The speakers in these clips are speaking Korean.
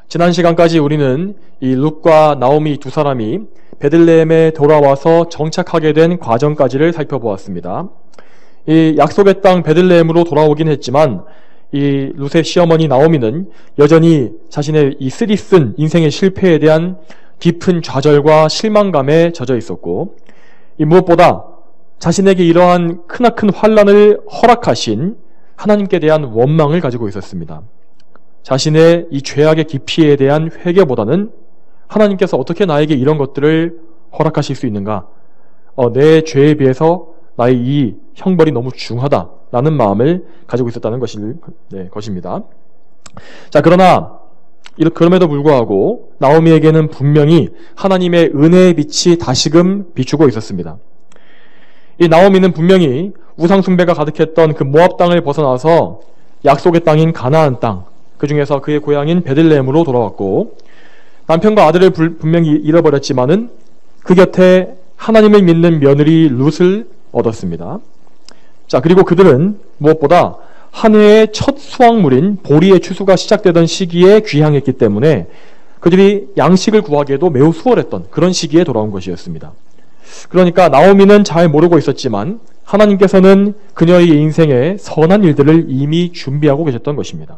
지난 시간까지 우리는 이 룻과 나오미 두 사람이 베들레헴에 돌아와서 정착하게 된 과정까지를 살펴보았습니다. 이 약속의 땅 베들레헴으로 돌아오긴 했지만 이 룻의 시어머니 나오미는 여전히 자신의 이 쓰디쓴 인생의 실패에 대한 깊은 좌절과 실망감에 젖어 있었고, 이 무엇보다 자신에게 이러한 크나큰 환난을 허락하신 하나님께 대한 원망을 가지고 있었습니다. 자신의 이 죄악의 깊이에 대한 회개보다는 하나님께서 어떻게 나에게 이런 것들을 허락하실 수 있는가? 내 죄에 비해서 나의 이 형벌이 너무 중하다라는 마음을 가지고 있었다는 것입니다. 자, 그럼에도 불구하고 나오미에게는 분명히 하나님의 은혜의 빛이 다시금 비추고 있었습니다. 이 나오미는 분명히 우상숭배가 가득했던 그 모압 땅을 벗어나서 약속의 땅인 가나안 땅, 그 중에서 그의 고향인 베들레헴으로 돌아왔고, 남편과 아들을 분명히 잃어버렸지만은 그 곁에 하나님을 믿는 며느리 룻을 얻었습니다. 자, 그리고 그들은 무엇보다 한 해의 첫 수확물인 보리의 추수가 시작되던 시기에 귀향했기 때문에 그들이 양식을 구하기에도 매우 수월했던 그런 시기에 돌아온 것이었습니다. 그러니까 나오미는 잘 모르고 있었지만 하나님께서는 그녀의 인생에 선한 일들을 이미 준비하고 계셨던 것입니다.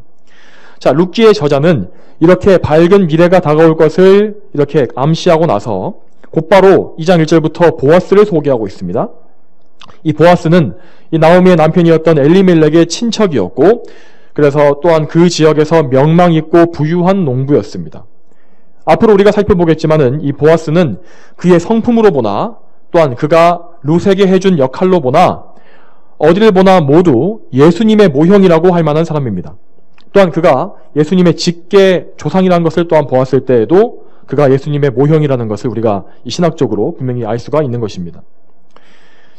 자, 룻기의 저자는 이렇게 밝은 미래가 다가올 것을 이렇게 암시하고 나서 곧바로 2장 1절부터 보아스를 소개하고 있습니다. 이 보아스는 이 나오미의 남편이었던 엘리멜렉의 친척이었고, 그래서 또한 그 지역에서 명망 있고 부유한 농부였습니다. 앞으로 우리가 살펴보겠지만은 이 보아스는 그의 성품으로 보나, 또한 그가 룻에게 해준 역할로 보나, 어디를 보나 모두 예수님의 모형이라고 할 만한 사람입니다. 또한 그가 예수님의 직계 조상이라는 것을 또한 보았을 때에도 그가 예수님의 모형이라는 것을 우리가 신학적으로 분명히 알 수가 있는 것입니다.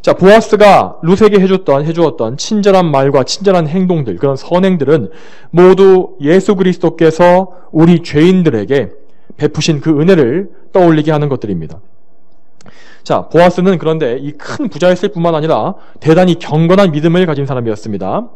자, 보아스가 룻에게 해주었던 친절한 말과 친절한 행동들, 그런 선행들은 모두 예수 그리스도께서 우리 죄인들에게 베푸신 그 은혜를 떠올리게 하는 것들입니다. 자, 보아스는 그런데 이 큰 부자였을 뿐만 아니라 대단히 경건한 믿음을 가진 사람이었습니다.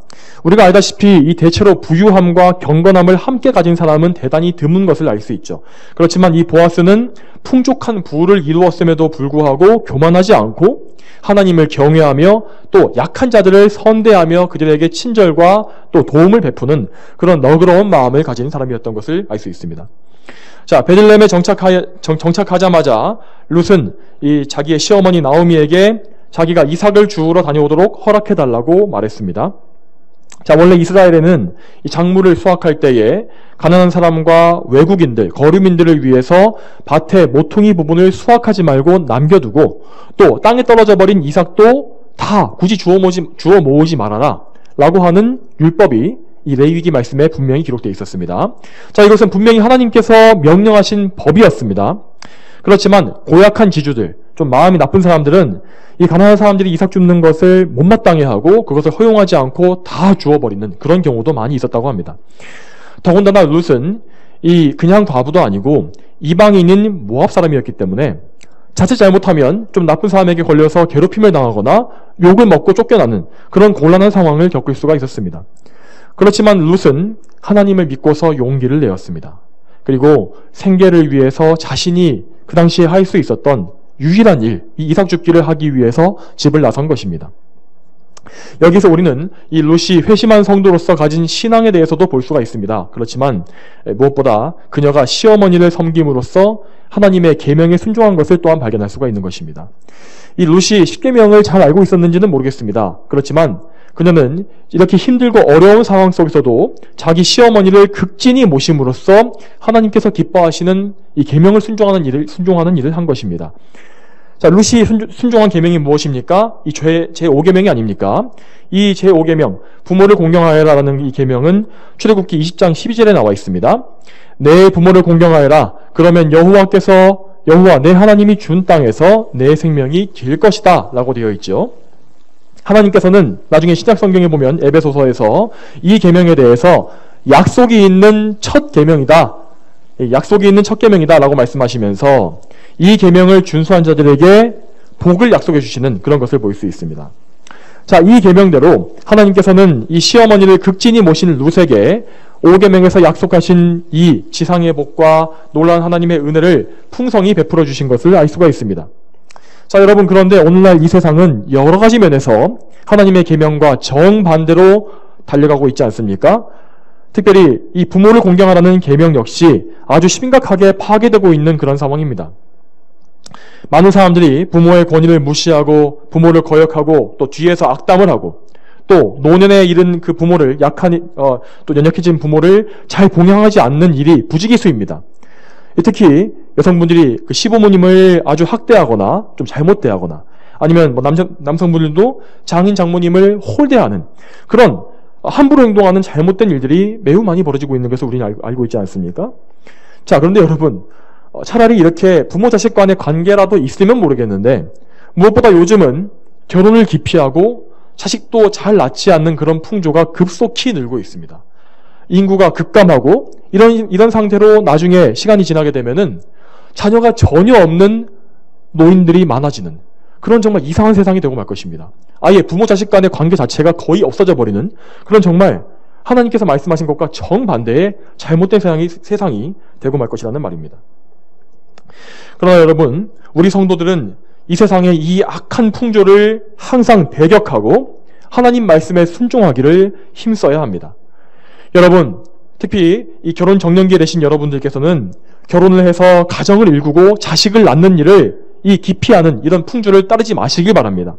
우리가 알다시피 이 대체로 부유함과 경건함을 함께 가진 사람은 대단히 드문 것을 알 수 있죠. 그렇지만 이 보아스는 풍족한 부를 이루었음에도 불구하고 교만하지 않고 하나님을 경외하며 또 약한 자들을 선대하며 그들에게 친절과 또 도움을 베푸는 그런 너그러운 마음을 가진 사람이었던 것을 알 수 있습니다. 자, 베들레헴에 정착하자마자 룻은 이 자기의 시어머니 나오미에게 자기가 이삭을 주우러 다녀오도록 허락해달라고 말했습니다. 자, 원래 이스라엘에는 이 작물을 수확할 때에 가난한 사람과 외국인들, 거류민들을 위해서 밭의 모퉁이 부분을 수확하지 말고 남겨두고 또 땅에 떨어져 버린 이삭도 다 굳이 주워 모으지 말아라 라고 하는 율법이 이 레위기 말씀에 분명히 기록되어 있었습니다. 자, 이것은 분명히 하나님께서 명령하신 법이었습니다. 그렇지만 고약한 지주들, 좀 마음이 나쁜 사람들은 이 가난한 사람들이 이삭 줍는 것을 못마땅해 하고 그것을 허용하지 않고 다 주워버리는 그런 경우도 많이 있었다고 합니다. 더군다나 룻은 이 그냥 과부도 아니고 이방인인 모압 사람이었기 때문에 자칫 잘못하면 좀 나쁜 사람에게 걸려서 괴롭힘을 당하거나 욕을 먹고 쫓겨나는 그런 곤란한 상황을 겪을 수가 있었습니다. 그렇지만 룻은 하나님을 믿고서 용기를 내었습니다. 그리고 생계를 위해서 자신이 그 당시에 할 수 있었던 유일한 일, 이 이삭 줍기를 하기 위해서 집을 나선 것입니다. 여기서 우리는 이 룻이 회심한 성도로서 가진 신앙에 대해서도 볼 수가 있습니다. 그렇지만 무엇보다 그녀가 시어머니를 섬김으로써 하나님의 계명에 순종한 것을 또한 발견할 수가 있는 것입니다. 이 룻이 십계명을 잘 알고 있었는지는 모르겠습니다. 그렇지만 그녀는 이렇게 힘들고 어려운 상황 속에서도 자기 시어머니를 극진히 모심으로써 하나님께서 기뻐하시는 이 계명을 순종하는 일을 한 것입니다. 자, 룻이 순종한 계명이 무엇입니까? 이 제5계명이 아닙니까? 이 제5계명, 부모를 공경하여라라는 이 계명은 출애굽기 20장 12절에 나와 있습니다. 내 부모를 공경하여라. 그러면 여호와 내 하나님이 준 땅에서 내 생명이 길 것이다 라고 되어 있죠. 하나님께서는 나중에 신약 성경에 보면 에베소서에서 이 계명에 대해서 약속이 있는 첫 계명이다. 약속이 있는 첫 계명이다 라고 말씀하시면서 이 계명을 준수한 자들에게 복을 약속해 주시는 그런 것을 볼 수 있습니다. 자, 이 계명대로 하나님께서는 이 시어머니를 극진히 모신 룻에게 5계명에서 약속하신 이 지상의 복과 놀라운 하나님의 은혜를 풍성히 베풀어 주신 것을 알 수가 있습니다. 자, 여러분, 그런데 오늘날 이 세상은 여러 가지 면에서 하나님의 계명과 정반대로 달려가고 있지 않습니까? 특별히 이 부모를 공경하라는 계명 역시 아주 심각하게 파괴되고 있는 그런 상황입니다. 많은 사람들이 부모의 권위를 무시하고 부모를 거역하고 또 뒤에서 악담을 하고 또 노년에 이른 그 부모를 또 연약해진 부모를 잘 봉양하지 않는 일이 부지기수입니다. 특히 여성분들이 그 시부모님을 아주 학대하거나 좀 잘못 대하거나 아니면 뭐 남성분들도 장인 장모님을 홀대하는 그런 함부로 행동하는 잘못된 일들이 매우 많이 벌어지고 있는 것을 우리는 알고 있지 않습니까? 자, 그런데 여러분, 차라리 이렇게 부모 자식 간의 관계라도 있으면 모르겠는데 무엇보다 요즘은 결혼을 기피하고 자식도 잘 낳지 않는 그런 풍조가 급속히 늘고 있습니다. 인구가 급감하고 이런 상태로 나중에 시간이 지나게 되면은 자녀가 전혀 없는 노인들이 많아지는 그런 정말 이상한 세상이 되고 말 것입니다. 아예 부모 자식 간의 관계 자체가 거의 없어져 버리는 그런 정말 하나님께서 말씀하신 것과 정반대의 잘못된 세상이 되고 말 것이라는 말입니다. 그러나 여러분, 우리 성도들은 이 세상의 이 악한 풍조를 항상 배격하고 하나님 말씀에 순종하기를 힘써야 합니다. 여러분, 특히 이 결혼 정년기에 되신 여러분들께서는 결혼을 해서 가정을 일구고 자식을 낳는 일을 이 기피하는 이런 풍조를 따르지 마시길 바랍니다.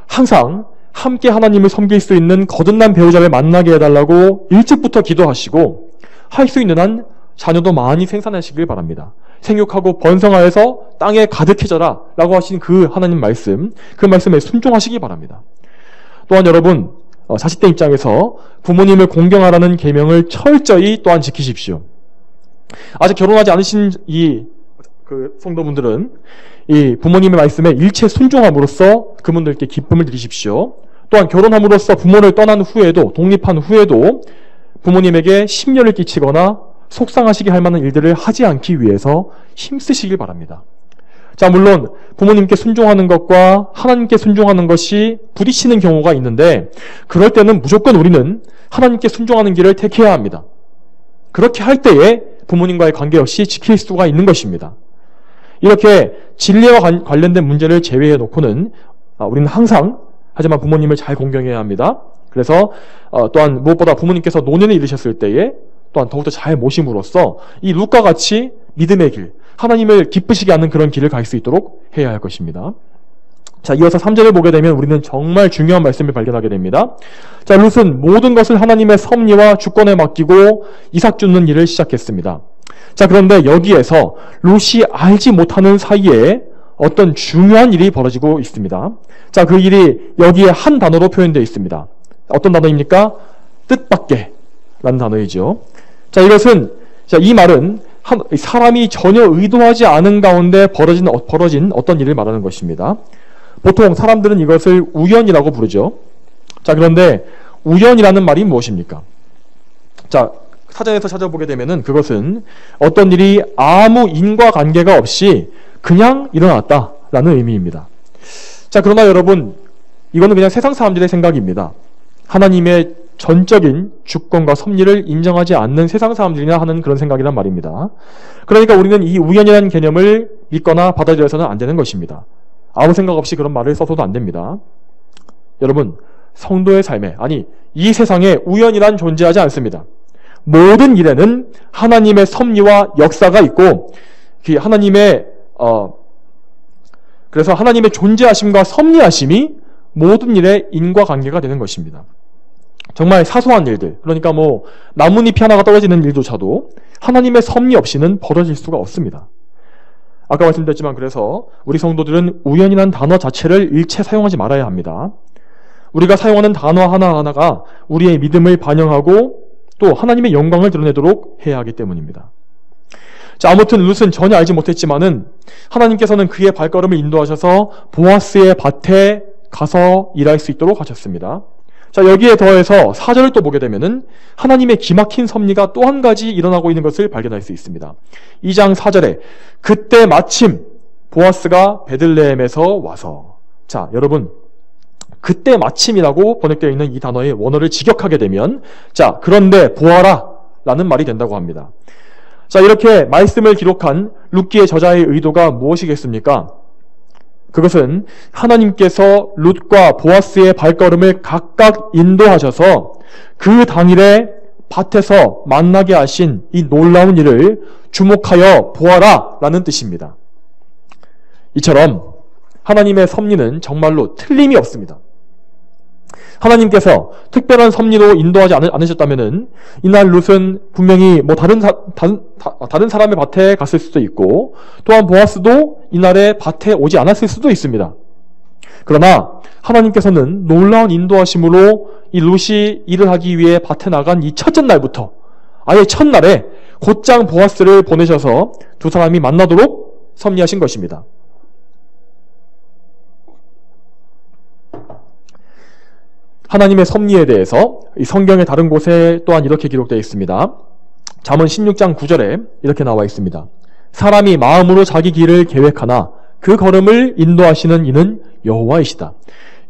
항상 함께 하나님을 섬길 수 있는 거듭난 배우자를 만나게 해달라고 일찍부터 기도하시고 할 수 있는 한 자녀도 많이 생산하시길 바랍니다. 생육하고 번성하여서 땅에 가득해져라 라고 하신 그 하나님 말씀, 그 말씀에 순종하시기 바랍니다. 또한 여러분, 자식들 입장에서 부모님을 공경하라는 계명을 철저히 또한 지키십시오. 아직 결혼하지 않으신 성도분들은 이 부모님의 말씀에 일체 순종함으로써 그분들께 기쁨을 드리십시오. 또한 결혼함으로써 부모를 떠난 후에도, 독립한 후에도 부모님에게 심려를 끼치거나 속상하시게 할 만한 일들을 하지 않기 위해서 힘쓰시길 바랍니다. 자, 물론 부모님께 순종하는 것과 하나님께 순종하는 것이 부딪히는 경우가 있는데 그럴 때는 무조건 우리는 하나님께 순종하는 길을 택해야 합니다. 그렇게 할 때에 부모님과의 관계 역시 지킬 수가 있는 것입니다. 이렇게 진리와 관련된 문제를 제외해 놓고는 우리는 항상 하지만 부모님을 잘 공경해야 합니다. 그래서 또한 무엇보다 부모님께서 노년에 이르셨을 때에 또한 더욱더 잘 모심으로써 이 룻과 같이 믿음의 길, 하나님을 기쁘시게 하는 그런 길을 갈 수 있도록 해야 할 것입니다. 자, 이어서 3절을 보게 되면 우리는 정말 중요한 말씀을 발견하게 됩니다. 자, 룻은 모든 것을 하나님의 섭리와 주권에 맡기고 이삭 주는 일을 시작했습니다. 자, 그런데 여기에서 룻이 알지 못하는 사이에 어떤 중요한 일이 벌어지고 있습니다. 자, 그 일이 여기에 한 단어로 표현되어 있습니다. 어떤 단어입니까? 뜻밖의 라는 단어이죠. 자, 이 말은 사람이 전혀 의도하지 않은 가운데 벌어진 어떤 일을 말하는 것입니다. 보통 사람들은 이것을 우연이라고 부르죠. 자, 그런데 우연이라는 말이 무엇입니까? 자, 사전에서 찾아보게 되면은 그것은 어떤 일이 아무 인과관계가 없이 그냥 일어났다라는 의미입니다. 자, 그러나 여러분, 이거는 그냥 세상 사람들의 생각입니다. 하나님의 전적인 주권과 섭리를 인정하지 않는 세상 사람들이나 하는 그런 생각이란 말입니다. 그러니까 우리는 이 우연이라는 개념을 믿거나 받아들여서는 안 되는 것입니다. 아무 생각 없이 그런 말을 써서도 안 됩니다. 여러분, 성도의 삶에, 이 세상에 우연이란 존재하지 않습니다. 모든 일에는 하나님의 섭리와 역사가 있고 그래서 하나님의 존재하심과 섭리하심이 모든 일에 인과관계가 되는 것입니다. 정말 사소한 일들, 그러니까 나뭇잎이 하나가 떨어지는 일조차도 하나님의 섭리 없이는 벌어질 수가 없습니다. 아까 말씀드렸지만 그래서 우리 성도들은 우연이란 단어 자체를 일체 사용하지 말아야 합니다. 우리가 사용하는 단어 하나하나가 우리의 믿음을 반영하고 또 하나님의 영광을 드러내도록 해야 하기 때문입니다. 자, 아무튼 룻은 전혀 알지 못했지만은 하나님께서는 그의 발걸음을 인도하셔서 보아스의 밭에 가서 일할 수 있도록 하셨습니다. 자, 여기에 더해서 4절을 또 보게 되면은 하나님의 기막힌 섭리가 또 한 가지 일어나고 있는 것을 발견할 수 있습니다. 2장 4절에 그때 마침 보아스가 베들레헴에서 와서. 자, 여러분, 그때 마침이라고 번역되어 있는 이 단어의 원어를 직역하게 되면 자, 그런데 보아라 라는 말이 된다고 합니다. 자, 이렇게 말씀을 기록한 룻기의 저자의 의도가 무엇이겠습니까? 그것은 하나님께서 룻과 보아스의 발걸음을 각각 인도하셔서 그 당일에 밭에서 만나게 하신 이 놀라운 일을 주목하여 보아라 라는 뜻입니다. 이처럼 하나님의 섭리는 정말로 틀림이 없습니다. 하나님께서 특별한 섭리로 인도하지 않으셨다면 이날 룻은 분명히 다른 사람의 밭에 갔을 수도 있고 또한 보아스도 이날에 밭에 오지 않았을 수도 있습니다. 그러나 하나님께서는 놀라운 인도하심으로 이 룻이 일을 하기 위해 밭에 나간 이 첫째 날부터 아예 첫날에 곧장 보아스를 보내셔서 두 사람이 만나도록 섭리하신 것입니다. 하나님의 섭리에 대해서 이 성경의 다른 곳에 또한 이렇게 기록되어 있습니다. 잠언 16장 9절에 이렇게 나와 있습니다. 사람이 마음으로 자기 길을 계획하나 그 걸음을 인도하시는 이는 여호와이시다.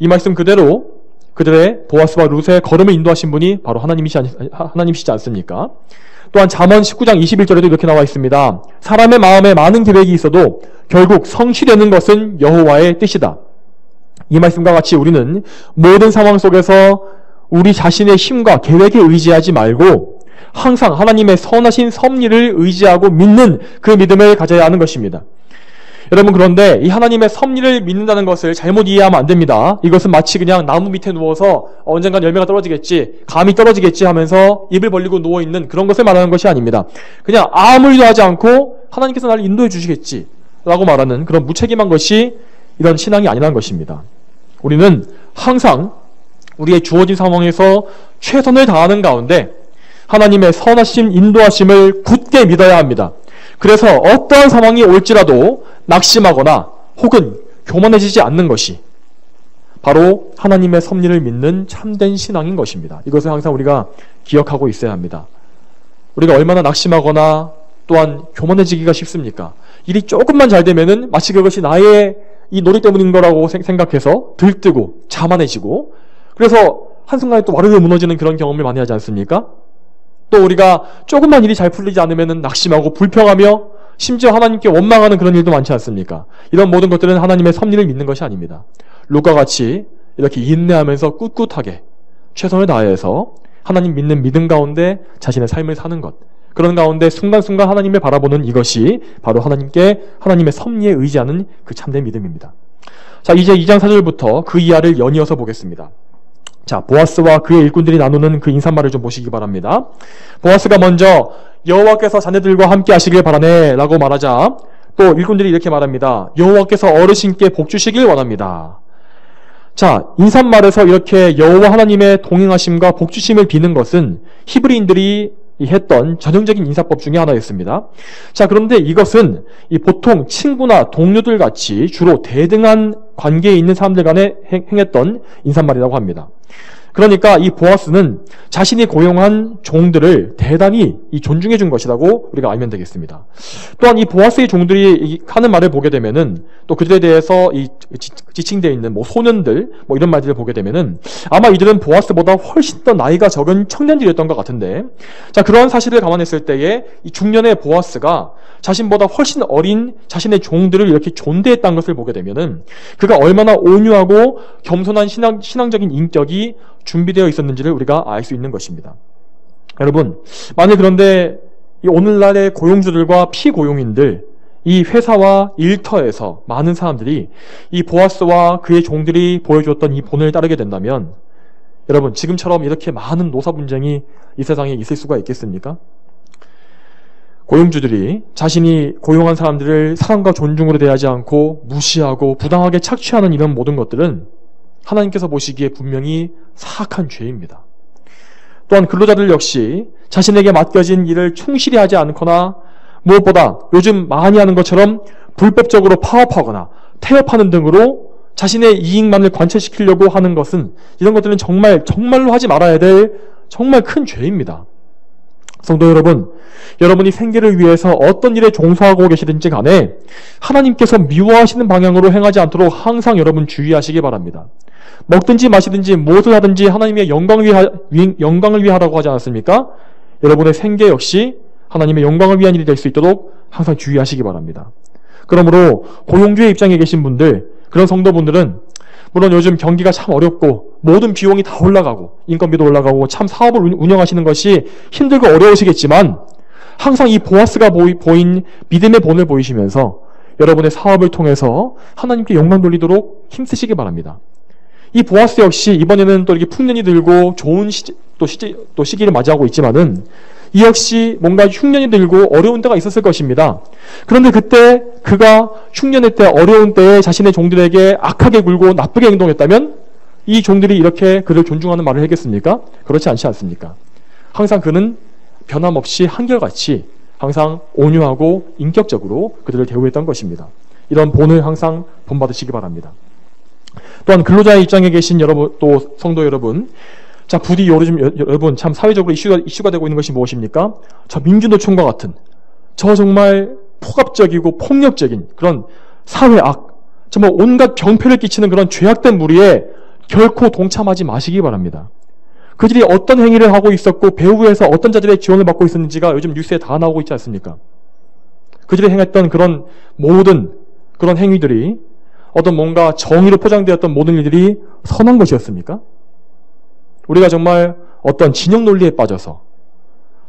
이 말씀 그대로 그들의 보아스와 룻의 걸음을 인도하신 분이 바로 하나님이시지 않습니까? 또한 잠언 19장 21절에도 이렇게 나와 있습니다. 사람의 마음에 많은 계획이 있어도 결국 성취되는 것은 여호와의 뜻이다. 이 말씀과 같이 우리는 모든 상황 속에서 우리 자신의 힘과 계획에 의지하지 말고 항상 하나님의 선하신 섭리를 의지하고 믿는 그 믿음을 가져야 하는 것입니다. 여러분, 그런데 이 하나님의 섭리를 믿는다는 것을 잘못 이해하면 안 됩니다. 이것은 마치 그냥 나무 밑에 누워서 언젠간 열매가 떨어지겠지, 감이 떨어지겠지 하면서 입을 벌리고 누워있는 그런 것을 말하는 것이 아닙니다. 그냥 아무 일도 하지 않고 하나님께서 나를 인도해 주시겠지 라고 말하는 그런 무책임한 것이 이런 신앙이 아니라는 것입니다. 우리는 항상 우리의 주어진 상황에서 최선을 다하는 가운데 하나님의 선하심, 인도하심을 굳게 믿어야 합니다. 그래서 어떠한 상황이 올지라도 낙심하거나 혹은 교만해지지 않는 것이 바로 하나님의 섭리를 믿는 참된 신앙인 것입니다. 이것을 항상 우리가 기억하고 있어야 합니다. 우리가 얼마나 낙심하거나 또한 교만해지기가 쉽습니까? 일이 조금만 잘 되면은 마치 그것이 나의 이 노력 때문인 거라고 생각해서 들뜨고 자만해지고 그래서 한순간에 또 와르르 무너지는 그런 경험을 많이 하지 않습니까? 또 우리가 조금만 일이 잘 풀리지 않으면 낙심하고 불평하며 심지어 하나님께 원망하는 그런 일도 많지 않습니까? 이런 모든 것들은 하나님의 섭리를 믿는 것이 아닙니다. 룻과 같이 이렇게 인내하면서 꿋꿋하게 최선을 다해서 하나님 믿는 믿음 가운데 자신의 삶을 사는 것, 그런 가운데 순간순간 하나님을 바라보는 이것이 바로 하나님의 섭리에 의지하는 그 참된 믿음입니다. 자, 이제 2장 4절부터 그 이하를 연이어서 보겠습니다. 자, 보아스와 그의 일꾼들이 나누는 그 인사말을 좀 보시기 바랍니다. 보아스가 먼저 여호와께서 자네들과 함께 하시길 바라네 라고 말하자 또 일꾼들이 이렇게 말합니다. 여호와께서 어르신께 복 주시길 원합니다. 자, 인사말에서 이렇게 여호와 하나님의 동행하심과 복 주심을 비는 것은 히브리인들이 했던 전형적인 인사법 중에 하나였습니다. 자, 그런데 이것은 보통 친구나 동료들 같이 주로 대등한 관계에 있는 사람들 간에 행했던 인사말이라고 합니다. 그러니까 이 보아스는 자신이 고용한 종들을 대단히 존중해 준 것이라고 우리가 알면 되겠습니다. 또한 이 보아스의 종들이 하는 말을 보게 되면은 또 그들에 대해서 지칭되어 있는 소년들 이런 말들을 보게 되면은 아마 이들은 보아스보다 훨씬 더 나이가 적은 청년들이었던 것 같은데, 자, 그러한 사실을 감안했을 때에 이 중년의 보아스가 자신보다 훨씬 어린 자신의 종들을 이렇게 존대했다는 것을 보게 되면은 그가 얼마나 온유하고 겸손한 신앙적인 인격이 준비되어 있었는지를 우리가 알 수 있는 것입니다. 여러분, 만약 그런데 이 오늘날의 고용주들과 피고용인들, 이 회사와 일터에서 많은 사람들이 이 보아스와 그의 종들이 보여주었던 이 본을 따르게 된다면 여러분, 지금처럼 이렇게 많은 노사 분쟁이 이 세상에 있을 수가 있겠습니까? 고용주들이 자신이 고용한 사람들을 사랑과 존중으로 대하지 않고 무시하고 부당하게 착취하는 이런 모든 것들은 하나님께서 보시기에 분명히 사악한 죄입니다. 또한 근로자들 역시 자신에게 맡겨진 일을 충실히 하지 않거나 무엇보다 요즘 많이 하는 것처럼 불법적으로 파업하거나 태업하는 등으로 자신의 이익만을 관철시키려고 하는 것은 이런 것들은 정말로 하지 말아야 될 정말 큰 죄입니다. 성도 여러분, 여러분이 생계를 위해서 어떤 일에 종사하고 계시든지 간에 하나님께서 미워하시는 방향으로 행하지 않도록 항상 여러분 주의하시기 바랍니다. 먹든지 마시든지 무엇을 하든지 하나님의 영광을 위하라고 하지 않았습니까? 여러분의 생계 역시 하나님의 영광을 위한 일이 될 수 있도록 항상 주의하시기 바랍니다. 그러므로 고용주의 입장에 계신 분들, 그런 성도분들은 물론 요즘 경기가 참 어렵고 모든 비용이 다 올라가고 인건비도 올라가고 참 사업을 운영하시는 것이 힘들고 어려우시겠지만 항상 이 보아스가 보인 믿음의 본을 보이시면서 여러분의 사업을 통해서 하나님께 영광 돌리도록 힘쓰시기 바랍니다. 이 보아스 역시 이번에는 또 이렇게 풍년이 들고 좋은 시기를 맞이하고 있지만은 이 역시 뭔가 흉년이 들고 어려운 때가 있었을 것입니다. 그런데 그때 그가 흉년의 때 어려운 때에 자신의 종들에게 악하게 굴고 나쁘게 행동했다면 이 종들이 이렇게 그를 존중하는 말을 하겠습니까? 그렇지 않지 않습니까? 항상 그는 변함없이 한결같이 항상 온유하고 인격적으로 그들을 대우했던 것입니다. 이런 본을 항상 본받으시기 바랍니다. 또한 근로자의 입장에 계신 여러분, 또 성도 여러분, 자, 부디 요즘 여러분 참 사회적으로 이슈가 되고 있는 것이 무엇입니까? 저 민주노총과 같은 저 정말 폭압적이고 폭력적인 그런 사회악, 정말 온갖 병폐를 끼치는 그런 죄악된 무리에 결코 동참하지 마시기 바랍니다. 그들이 어떤 행위를 하고 있었고 배후에서 어떤 자들의 지원을 받고 있었는지가 요즘 뉴스에 다 나오고 있지 않습니까? 그들이 행했던 그런 모든 그런 행위들이 어떤 뭔가 정의로 포장되었던 모든 일들이 선한 것이었습니까? 우리가 정말 어떤 진영 논리에 빠져서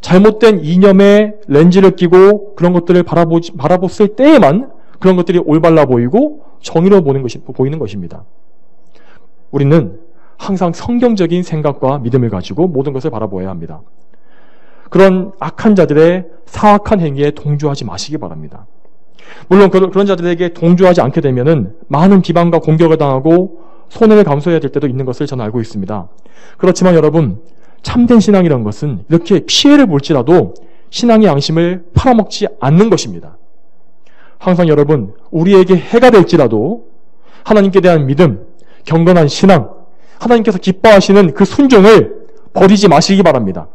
잘못된 이념의 렌즈를 끼고 그런 것들을 바라봤을 때에만 그런 것들이 올바라 보이고 정의로 보이는 것입니다. 우리는 항상 성경적인 생각과 믿음을 가지고 모든 것을 바라보아야 합니다. 그런 악한 자들의 사악한 행위에 동조하지 마시기 바랍니다. 물론 그런 자들에게 동조하지 않게 되면은 많은 비방과 공격을 당하고 손해를 감수해야 될 때도 있는 것을 저는 알고 있습니다. 그렇지만 여러분, 참된 신앙이라는 것은 이렇게 피해를 볼지라도 신앙의 양심을 팔아먹지 않는 것입니다. 항상 여러분, 우리에게 해가 될지라도 하나님께 대한 믿음, 경건한 신앙, 하나님께서 기뻐하시는 그 순종을 버리지 마시기 바랍니다.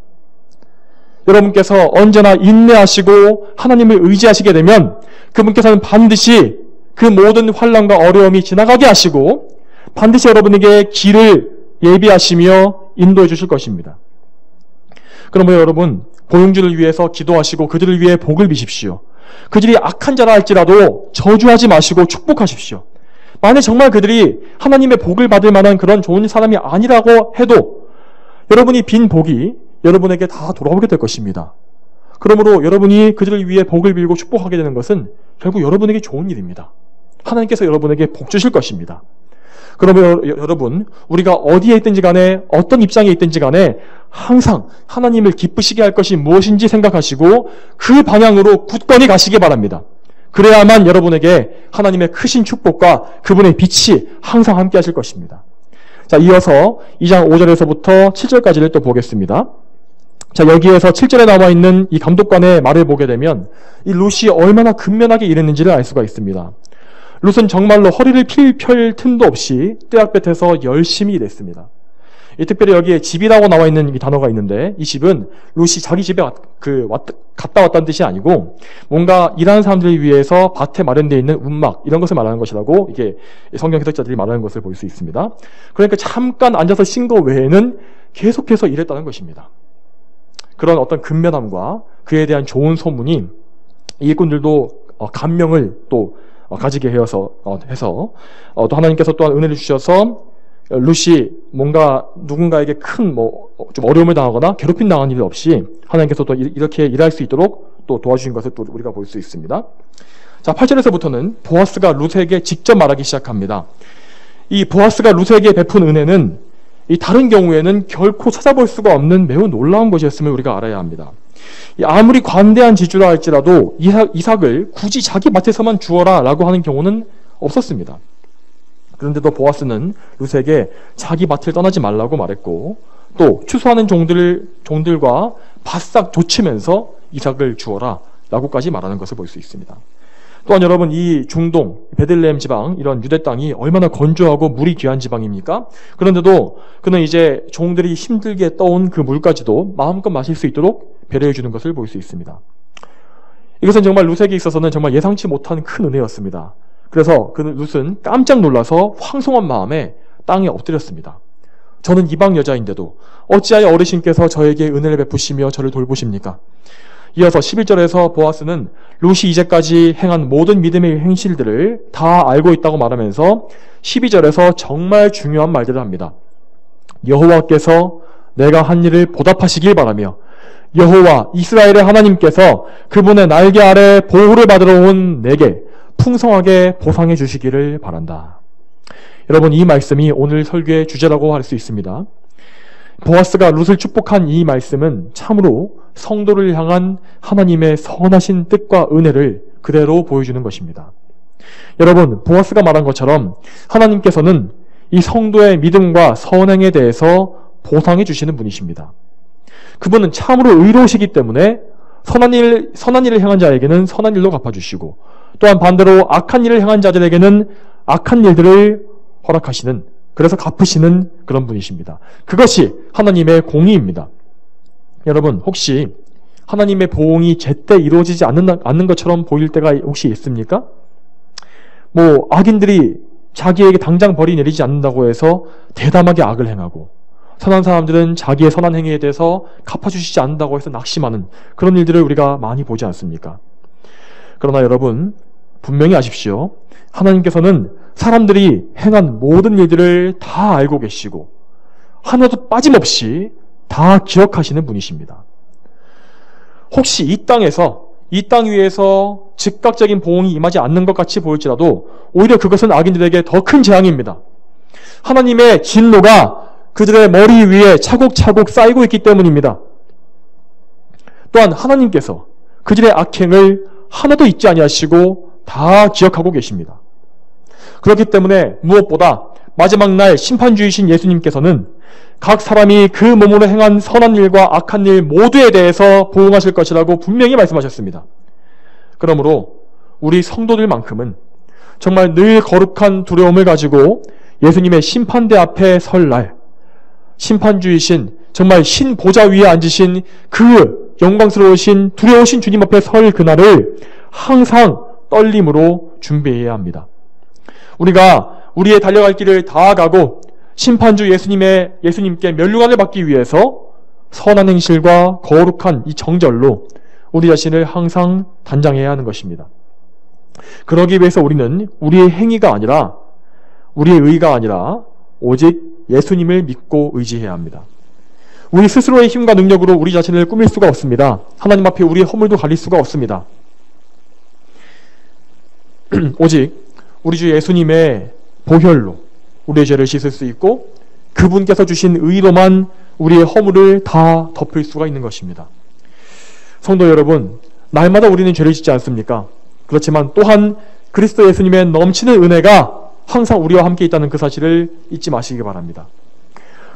여러분께서 언제나 인내하시고 하나님을 의지하시게 되면 그분께서는 반드시 그 모든 환난과 어려움이 지나가게 하시고 반드시 여러분에게 길을 예비하시며 인도해 주실 것입니다. 그러므로 여러분, 고용주를 위해서 기도하시고 그들을 위해 복을 비십시오. 그들이 악한 자라 할지라도 저주하지 마시고 축복하십시오. 만약 정말 그들이 하나님의 복을 받을 만한 그런 좋은 사람이 아니라고 해도 여러분이 빈 복이 여러분에게 다 돌아오게 될 것입니다. 그러므로 여러분이 그들을 위해 복을 빌고 축복하게 되는 것은 결국 여러분에게 좋은 일입니다. 하나님께서 여러분에게 복 주실 것입니다. 그러면 여러분, 우리가 어디에 있든지 간에 어떤 입장에 있든지 간에 항상 하나님을 기쁘시게 할 것이 무엇인지 생각하시고 그 방향으로 굳건히 가시기 바랍니다. 그래야만 여러분에게 하나님의 크신 축복과 그분의 빛이 항상 함께 하실 것입니다. 자, 이어서 2장 5절에서부터 7절까지를 또 보겠습니다. 자, 여기에서 7절에 나와 있는 이 감독관의 말을 보게 되면 이 룻이 얼마나 근면하게 일했는지를 알 수가 있습니다. 룻은 정말로 허리를 펼 틈도 없이 떼약볕에서 열심히 일했습니다. 특별히 여기에 집이라고 나와 있는 이 단어가 있는데 이 집은 룻이 자기 집에 갔다 왔다는 뜻이 아니고 뭔가 일하는 사람들을 위해서 밭에 마련되어 있는 움막 이런 것을 말하는 것이라고 이게 성경 해석자들이 말하는 것을 볼 수 있습니다. 그러니까 잠깐 앉아서 쉰 거 외에는 계속해서 일했다는 것입니다. 그런 어떤 근면함과 그에 대한 좋은 소문이 일꾼들도 감명을 또 가지게 해서 또 하나님께서 또한 은혜를 주셔서 룻이 뭔가 누군가에게 큰 좀 어려움을 당하거나 괴롭힘 당한 일 없이 하나님께서 또 이렇게 일할 수 있도록 또 도와주신 것을 또 우리가 볼 수 있습니다. 자, 8절에서부터는 보아스가 룻에게 직접 말하기 시작합니다. 이 보아스가 룻에게 베푼 은혜는 이 다른 경우에는 결코 찾아볼 수가 없는 매우 놀라운 것이었음을 우리가 알아야 합니다. 아무리 관대한 지주라 할지라도 이삭을 굳이 자기 밭에서만 주어라 라고 하는 경우는 없었습니다. 그런데도 보아스는 룻에게 자기 밭을 떠나지 말라고 말했고 또 추수하는 종들과 바싹 조치면서 이삭을 주어라 라고까지 말하는 것을 볼 수 있습니다. 또한 여러분, 이 중동 베들레헴 지방, 이런 유대 땅이 얼마나 건조하고 물이 귀한 지방입니까? 그런데도 그는 이제 종들이 힘들게 떠온 그 물까지도 마음껏 마실 수 있도록 배려해 주는 것을 볼 수 있습니다. 이것은 정말 룻에게 있어서는 정말 예상치 못한 큰 은혜였습니다. 그래서 그 룻은 깜짝 놀라서 황송한 마음에 땅에 엎드렸습니다. 저는 이방 여자인데도 어찌하여 어르신께서 저에게 은혜를 베푸시며 저를 돌보십니까? 이어서 11절에서 보아스는 룻이 이제까지 행한 모든 믿음의 행실들을 다 알고 있다고 말하면서 12절에서 정말 중요한 말들을 합니다. 여호와께서 내가 한 일을 보답하시길 바라며 여호와 이스라엘의 하나님께서 그분의 날개 아래 보호를 받으러 온 내게 풍성하게 보상해 주시기를 바란다. 여러분, 이 말씀이 오늘 설교의 주제라고 할 수 있습니다. 보아스가 룻을 축복한 이 말씀은 참으로 성도를 향한 하나님의 선하신 뜻과 은혜를 그대로 보여주는 것입니다. 여러분, 보아스가 말한 것처럼 하나님께서는 이 성도의 믿음과 선행에 대해서 보상해 주시는 분이십니다. 그분은 참으로 의로우시기 때문에 선한 일을 행한 자에게는 선한 일로 갚아주시고, 또한 반대로 악한 일을 행한 자들에게는 악한 일들을 허락하시는, 그래서 갚으시는 그런 분이십니다. 그것이 하나님의 공의입니다. 여러분, 혹시 하나님의 보응이 제때 이루어지지 않는 것처럼 보일 때가 혹시 있습니까? 악인들이 자기에게 당장 벌이 내리지 않는다고 해서 대담하게 악을 행하고, 선한 사람들은 자기의 선한 행위에 대해서 갚아주시지 않는다고 해서 낙심하는 그런 일들을 우리가 많이 보지 않습니까? 그러나 여러분, 분명히 아십시오. 하나님께서는 사람들이 행한 모든 일들을 다 알고 계시고 하나도 빠짐없이 다 기억하시는 분이십니다. 혹시 이 땅 위에서 즉각적인 보응이 임하지 않는 것 같이 보일지라도 오히려 그것은 악인들에게 더 큰 재앙입니다. 하나님의 진노가 그들의 머리 위에 차곡차곡 쌓이고 있기 때문입니다. 또한 하나님께서 그들의 악행을 하나도 잊지 아니하시고 다 기억하고 계십니다. 그렇기 때문에 무엇보다 마지막 날 심판주이신 예수님께서는 각 사람이 그 몸으로 행한 선한 일과 악한 일 모두에 대해서 보응하실 것이라고 분명히 말씀하셨습니다. 그러므로 우리 성도들만큼은 정말 늘 거룩한 두려움을 가지고 예수님의 심판대 앞에 설 날, 심판주이신 정말 신보좌 위에 앉으신 그 영광스러우신 두려우신 주님 앞에 설 그날을 항상 떨림으로 준비해야 합니다. 우리가 우리의 달려갈 길을 다 가고 심판주 예수님께 면류관을 받기 위해서 선한 행실과 거룩한 이 정절로 우리 자신을 항상 단장해야 하는 것입니다. 그러기 위해서 우리는 우리의 행위가 아니라, 우리의 의가 아니라 오직 예수님을 믿고 의지해야 합니다. 우리 스스로의 힘과 능력으로 우리 자신을 꾸밀 수가 없습니다. 하나님 앞에 우리의 허물도 가릴 수가 없습니다. 오직 우리 주 예수님의 보혈로 우리의 죄를 씻을 수 있고 그분께서 주신 의로만 우리의 허물을 다 덮을 수가 있는 것입니다. 성도 여러분, 날마다 우리는 죄를 짓지 않습니까? 그렇지만 또한 그리스도 예수님의 넘치는 은혜가 항상 우리와 함께 있다는 그 사실을 잊지 마시기 바랍니다.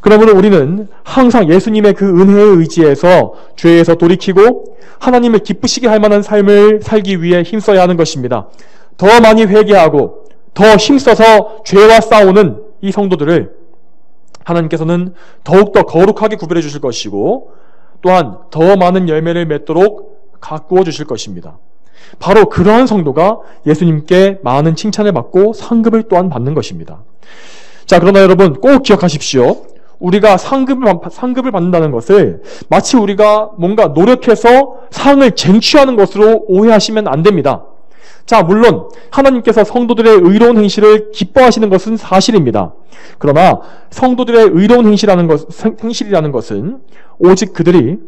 그러므로 우리는 항상 예수님의 그 은혜에 의지해서 죄에서 돌이키고 하나님을 기쁘시게 할 만한 삶을 살기 위해 힘써야 하는 것입니다. 더 많이 회개하고 더 힘써서 죄와 싸우는 이 성도들을 하나님께서는 더욱더 거룩하게 구별해 주실 것이고 또한 더 많은 열매를 맺도록 가꾸어 주실 것입니다. 바로 그러한 성도가 예수님께 많은 칭찬을 받고 상급을 또한 받는 것입니다. 자, 그러나 여러분 꼭 기억하십시오. 우리가 상급을 받는다는 것을 마치 우리가 뭔가 노력해서 상을 쟁취하는 것으로 오해하시면 안 됩니다. 자, 물론 하나님께서 성도들의 의로운 행실을 기뻐하시는 것은 사실입니다. 그러나 성도들의 의로운 행실이라는 것은 오직 그들이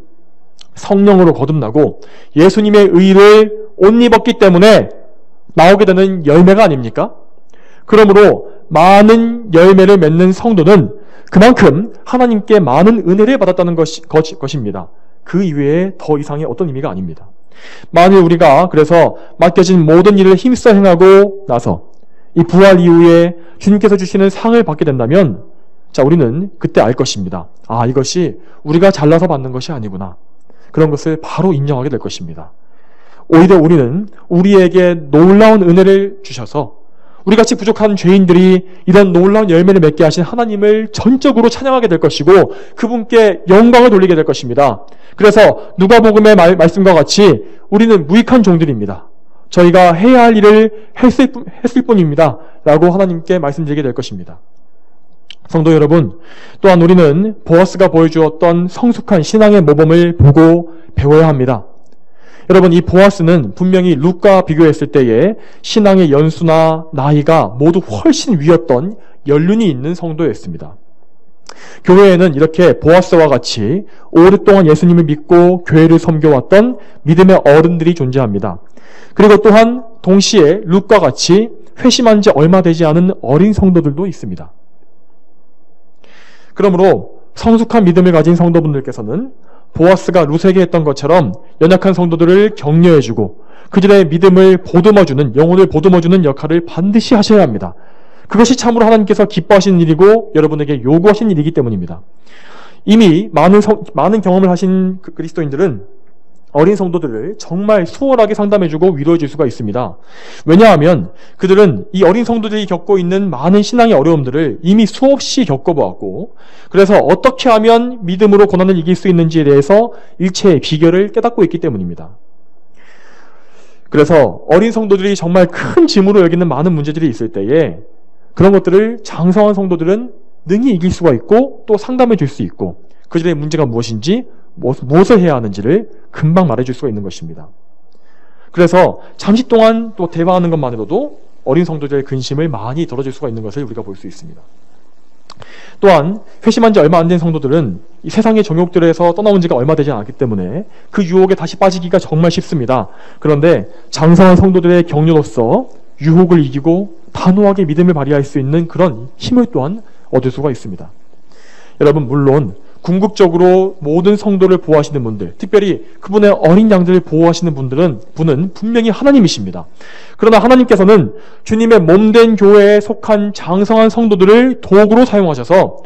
성령으로 거듭나고 예수님의 의를 옷 입었기 때문에 나오게 되는 열매가 아닙니까? 그러므로 많은 열매를 맺는 성도는 그만큼 하나님께 많은 은혜를 받았다는 것입니다. 그 이외에 더 이상의 어떤 의미가 아닙니다. 만일 우리가 그래서 맡겨진 모든 일을 힘써 행하고 나서 이 부활 이후에 주님께서 주시는 상을 받게 된다면 자, 우리는 그때 알 것입니다. 아, 이것이 우리가 잘나서 받는 것이 아니구나. 그런 것을 바로 인정하게 될 것입니다. 오히려 우리는 우리에게 놀라운 은혜를 주셔서 우리같이 부족한 죄인들이 이런 놀라운 열매를 맺게 하신 하나님을 전적으로 찬양하게 될 것이고 그분께 영광을 돌리게 될 것입니다. 그래서 누가복음의 말씀과 같이 우리는 무익한 종들입니다. 저희가 해야 할 일을 했을 뿐입니다. 라고 하나님께 말씀드리게 될 것입니다. 성도 여러분, 또한 우리는 보아스가 보여주었던 성숙한 신앙의 모범을 보고 배워야 합니다. 여러분, 이 보아스는 분명히 룻과 비교했을 때에 신앙의 연수나 나이가 모두 훨씬 위였던 연륜이 있는 성도였습니다. 교회에는 이렇게 보아스와 같이 오랫동안 예수님을 믿고 교회를 섬겨왔던 믿음의 어른들이 존재합니다. 그리고 또한 동시에 룻과 같이 회심한 지 얼마 되지 않은 어린 성도들도 있습니다. 그러므로 성숙한 믿음을 가진 성도분들께서는 보아스가 룻에게 했던 것처럼 연약한 성도들을 격려해주고 그들의 믿음을 보듬어주는, 영혼을 보듬어주는 역할을 반드시 하셔야 합니다. 그것이 참으로 하나님께서 기뻐하시는 일이고 여러분에게 요구하신 일이기 때문입니다. 이미 많은 경험을 하신 그리스도인들은 어린 성도들을 정말 수월하게 상담해주고 위로해줄 수가 있습니다. 왜냐하면 그들은 이 어린 성도들이 겪고 있는 많은 신앙의 어려움들을 이미 수없이 겪어보았고 그래서 어떻게 하면 믿음으로 고난을 이길 수 있는지에 대해서 일체의 비결을 깨닫고 있기 때문입니다. 그래서 어린 성도들이 정말 큰 짐으로 여기는 많은 문제들이 있을 때에 그런 것들을 장성한 성도들은 능히 이길 수가 있고 또 상담해 줄 수 있고 그들의 문제가 무엇인지 무엇을 해야 하는지를 금방 말해줄 수가 있는 것입니다. 그래서 잠시 동안 또 대화하는 것만으로도 어린 성도들의 근심을 많이 덜어줄 수가 있는 것을 우리가 볼 수 있습니다. 또한 회심한 지 얼마 안 된 성도들은 이 세상의 정욕들에서 떠나온 지가 얼마 되지 않았기 때문에 그 유혹에 다시 빠지기가 정말 쉽습니다. 그런데 장성한 성도들의 격려로서 유혹을 이기고 단호하게 믿음을 발휘할 수 있는 그런 힘을 또한 얻을 수가 있습니다. 여러분, 물론 궁극적으로 모든 성도를 보호하시는 분들, 특별히 그분의 어린 양들을 보호하시는 분은 분명히 하나님이십니다. 그러나 하나님께서는 주님의 몸된 교회에 속한 장성한 성도들을 도구로 사용하셔서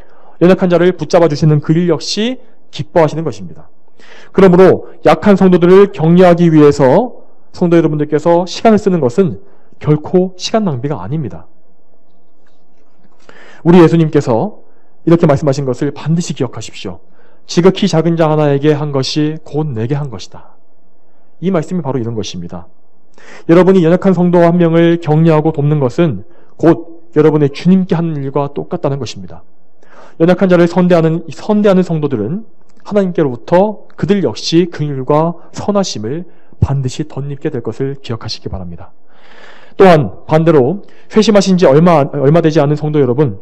연약한 자를 붙잡아 주시는 그 일 역시 기뻐하시는 것입니다. 그러므로 약한 성도들을 격려하기 위해서 성도 여러분들께서 시간을 쓰는 것은 결코 시간 낭비가 아닙니다. 우리 예수님께서 이렇게 말씀하신 것을 반드시 기억하십시오. 지극히 작은 자 하나에게 한 것이 곧 내게 한 것이다. 이 말씀이 바로 이런 것입니다. 여러분이 연약한 성도 한 명을 격려하고 돕는 것은 곧 여러분의 주님께 하는 일과 똑같다는 것입니다. 연약한 자를 선대하는 성도들은 하나님께로부터 그들 역시 긍휼과 선하심을 반드시 덧입게 될 것을 기억하시기 바랍니다. 또한 반대로 회심하신 지 얼마 되지 않은 성도 여러분,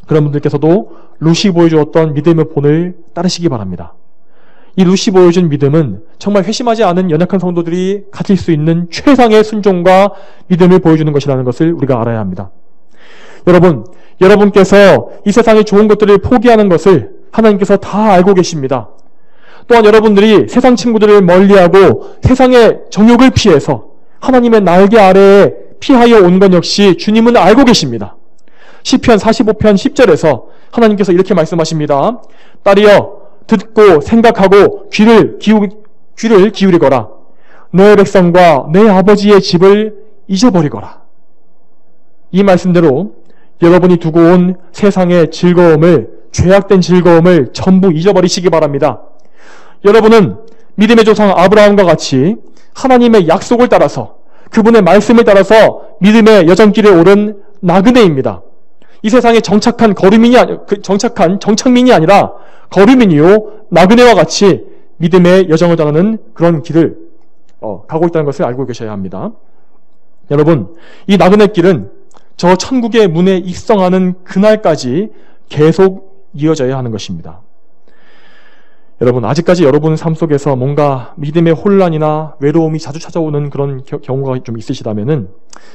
그런 분들께서도 룻이 보여주었던 믿음의 본을 따르시기 바랍니다. 이 룻이 보여준 믿음은 정말 회심하지 않은 연약한 성도들이 가질 수 있는 최상의 순종과 믿음을 보여주는 것이라는 것을 우리가 알아야 합니다. 여러분께서 이 세상의 좋은 것들을 포기하는 것을 하나님께서 다 알고 계십니다. 또한 여러분들이 세상 친구들을 멀리하고 세상의 정욕을 피해서 하나님의 날개 아래에 피하여 온 것 역시 주님은 알고 계십니다. 시편 45편 10절에서 하나님께서 이렇게 말씀하십니다. 딸이여, 듣고 생각하고 귀를 기울이거라. 내 백성과 내 아버지의 집을 잊어버리거라. 이 말씀대로 여러분이 두고 온 세상의 즐거움을, 죄악된 즐거움을 전부 잊어버리시기 바랍니다. 여러분은 믿음의 조상 아브라함과 같이 하나님의 약속을 따라서, 그분의 말씀을 따라서 믿음의 여정길에 오른 나그네입니다. 이 세상에 정착한 정착민이 아니라 거류민이요 나그네와 같이 믿음의 여정을 따르는 그런 길을 가고 있다는 것을 알고 계셔야 합니다. 여러분, 이 나그네 길은 저 천국의 문에 입성하는 그날까지 계속 이어져야 하는 것입니다. 여러분, 아직까지 여러분 삶 속에서 뭔가 믿음의 혼란이나 외로움이 자주 찾아오는 그런 경우가 좀 있으시다면은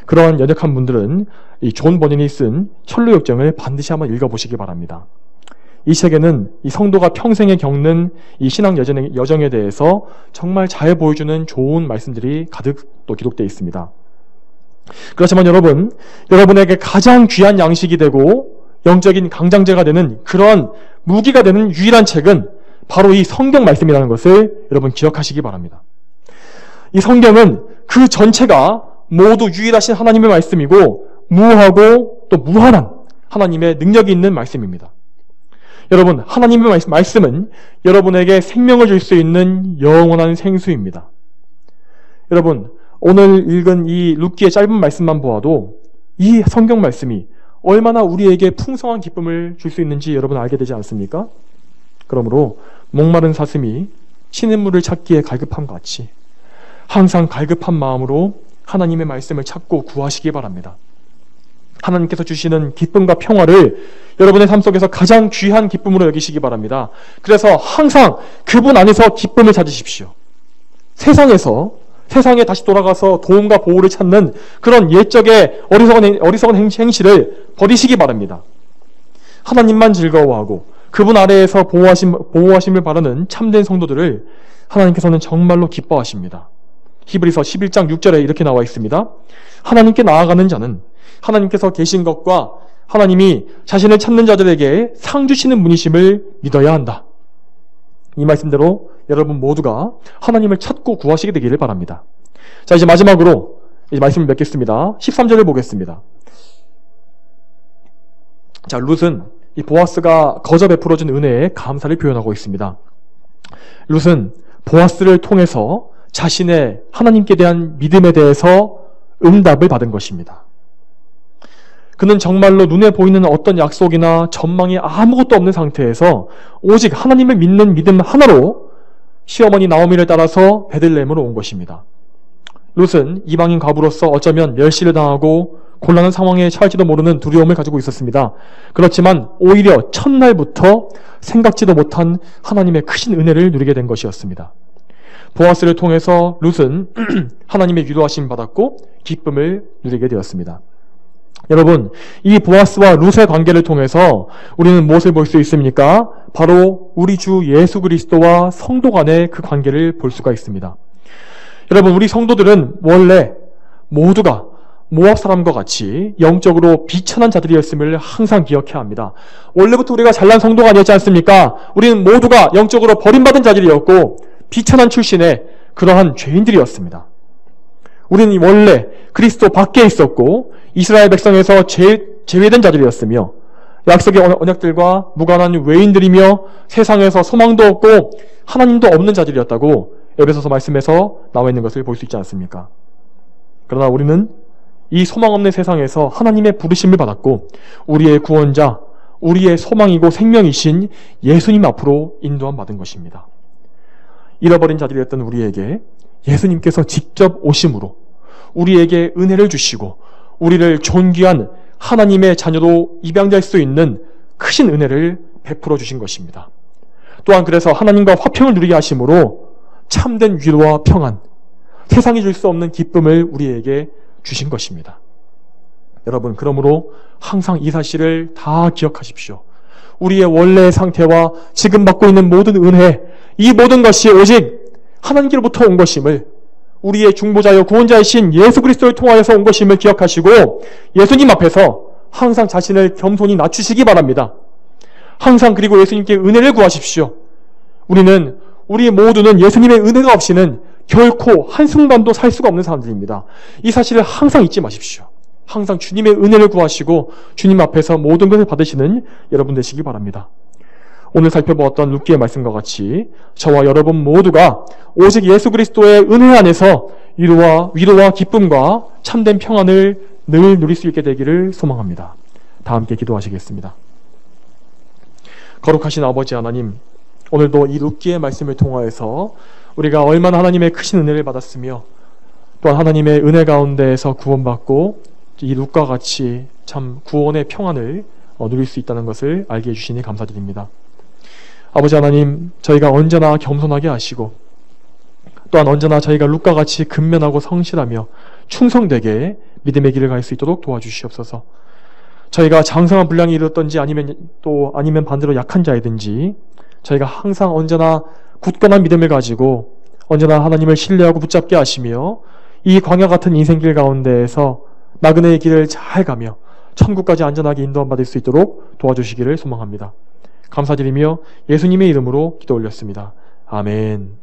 그러한 연약한 분들은 이 존 버닌이 쓴 철로역정을 반드시 한번 읽어보시기 바랍니다. 이 책에는 이 성도가 평생에 겪는 이 신앙 여정에 대해서 정말 잘 보여주는 좋은 말씀들이 가득 또 기록되어 있습니다. 그렇지만 여러분에게 가장 귀한 양식이 되고 영적인 강장제가 되는 그런 무기가 되는 유일한 책은 바로 이 성경 말씀이라는 것을 여러분 기억하시기 바랍니다. 이 성경은 그 전체가 모두 유일하신 하나님의 말씀이고 무하고 또 무한한 하나님의 능력이 있는 말씀입니다. 여러분, 하나님의 말씀은 여러분에게 생명을 줄 수 있는 영원한 생수입니다. 여러분, 오늘 읽은 이 룻기의 짧은 말씀만 보아도 이 성경 말씀이 얼마나 우리에게 풍성한 기쁨을 줄 수 있는지 여러분 알게 되지 않습니까? 그러므로 목마른 사슴이 시냇물을 찾기에 갈급함 같이 항상 갈급한 마음으로 하나님의 말씀을 찾고 구하시기 바랍니다. 하나님께서 주시는 기쁨과 평화를 여러분의 삶 속에서 가장 귀한 기쁨으로 여기시기 바랍니다. 그래서 항상 그분 안에서 기쁨을 찾으십시오. 세상에 다시 돌아가서 도움과 보호를 찾는 그런 옛적의 어리석은 행실을 버리시기 바랍니다. 하나님만 즐거워하고 그분 아래에서 보호하심을 바라는 참된 성도들을 하나님께서는 정말로 기뻐하십니다. 히브리서 11장 6절에 이렇게 나와 있습니다. 하나님께 나아가는 자는 하나님께서 계신 것과 하나님이 자신을 찾는 자들에게 상 주시는 분이심을 믿어야 한다. 이 말씀대로 여러분 모두가 하나님을 찾고 구하시게 되기를 바랍니다. 자, 이제 마지막으로 말씀을 맺겠습니다. 13절을 보겠습니다. 자, 룻은 이 보아스가 거저 베풀어준 은혜에 감사를 표현하고 있습니다. 룻은 보아스를 통해서 자신의 하나님께 대한 믿음에 대해서 응답을 받은 것입니다. 그는 정말로 눈에 보이는 어떤 약속이나 전망이 아무것도 없는 상태에서 오직 하나님을 믿는 믿음 하나로 시어머니 나오미를 따라서 베들레헴으로 온 것입니다. 룻은 이방인 과부로서 어쩌면 멸시를 당하고 곤란한 상황에 처할지도 모르는 두려움을 가지고 있었습니다. 그렇지만 오히려 첫날부터 생각지도 못한 하나님의 크신 은혜를 누리게 된 것이었습니다. 보아스를 통해서 룻은 하나님의 위로하심을 받았고 기쁨을 누리게 되었습니다. 여러분, 이 보아스와 룻의 관계를 통해서 우리는 무엇을 볼 수 있습니까? 바로 우리 주 예수 그리스도와 성도 간의 그 관계를 볼 수가 있습니다. 여러분, 우리 성도들은 원래 모두가 모압 사람과 같이 영적으로 비천한 자들이었음을 항상 기억해야 합니다. 원래부터 우리가 잘난 성도가 아니었지 않습니까? 우리는 모두가 영적으로 버림받은 자들이었고 비천한 출신의 그러한 죄인들이었습니다. 우리는 원래 그리스도 밖에 있었고 이스라엘 백성에서 제외된 자들이었으며 약속의 언약들과 무관한 외인들이며 세상에서 소망도 없고 하나님도 없는 자들이었다고 에베소서 말씀에서 나와 있는 것을 볼 수 있지 않습니까? 그러나 우리는 이 소망 없는 세상에서 하나님의 부르심을 받았고 우리의 구원자, 우리의 소망이고 생명이신 예수님 앞으로 인도함 받은 것입니다. 잃어버린 자들이었던 우리에게 예수님께서 직접 오심으로 우리에게 은혜를 주시고 우리를 존귀한 하나님의 자녀로 입양될 수 있는 크신 은혜를 베풀어 주신 것입니다. 또한 그래서 하나님과 화평을 누리게 하심으로 참된 위로와 평안, 세상이 줄 수 없는 기쁨을 우리에게 주신 것입니다. 여러분, 그러므로 항상 이 사실을 다 기억하십시오. 우리의 원래의 상태와 지금 받고 있는 모든 은혜, 이 모든 것이 오직 하나님께로부터 온 것임을, 우리의 중보자여 구원자이신 예수 그리스도를 통하여서 온 것임을 기억하시고 예수님 앞에서 항상 자신을 겸손히 낮추시기 바랍니다. 항상 그리고 예수님께 은혜를 구하십시오. 우리 모두는 예수님의 은혜가 없이는 결코 한순간도 살 수가 없는 사람들입니다. 이 사실을 항상 잊지 마십시오. 항상 주님의 은혜를 구하시고 주님 앞에서 모든 것을 받으시는 여러분 되시기 바랍니다. 오늘 살펴보았던 룻기의 말씀과 같이 저와 여러분 모두가 오직 예수 그리스도의 은혜 안에서 위로와 기쁨과 참된 평안을 늘 누릴 수 있게 되기를 소망합니다. 다 함께 기도하시겠습니다. 거룩하신 아버지 하나님, 오늘도 이 룻기의 말씀을 통하여서 우리가 얼마나 하나님의 크신 은혜를 받았으며 또한 하나님의 은혜 가운데에서 구원받고 이 룻과 같이 참 구원의 평안을 누릴 수 있다는 것을 알게 해주시니 감사드립니다. 아버지 하나님, 저희가 언제나 겸손하게 하시고 또한 언제나 저희가 룻과 같이 근면하고 성실하며 충성되게 믿음의 길을 갈 수 있도록 도와주시옵소서. 저희가 장성한 분량이 이르렀던지 아니면 반대로 약한 자이든지 저희가 항상 언제나 굳건한 믿음을 가지고 언제나 하나님을 신뢰하고 붙잡게 하시며 이 광야 같은 인생길 가운데에서 나그네의 길을 잘 가며 천국까지 안전하게 인도함 받을 수 있도록 도와주시기를 소망합니다. 감사드리며 예수님의 이름으로 기도 올렸습니다. 아멘.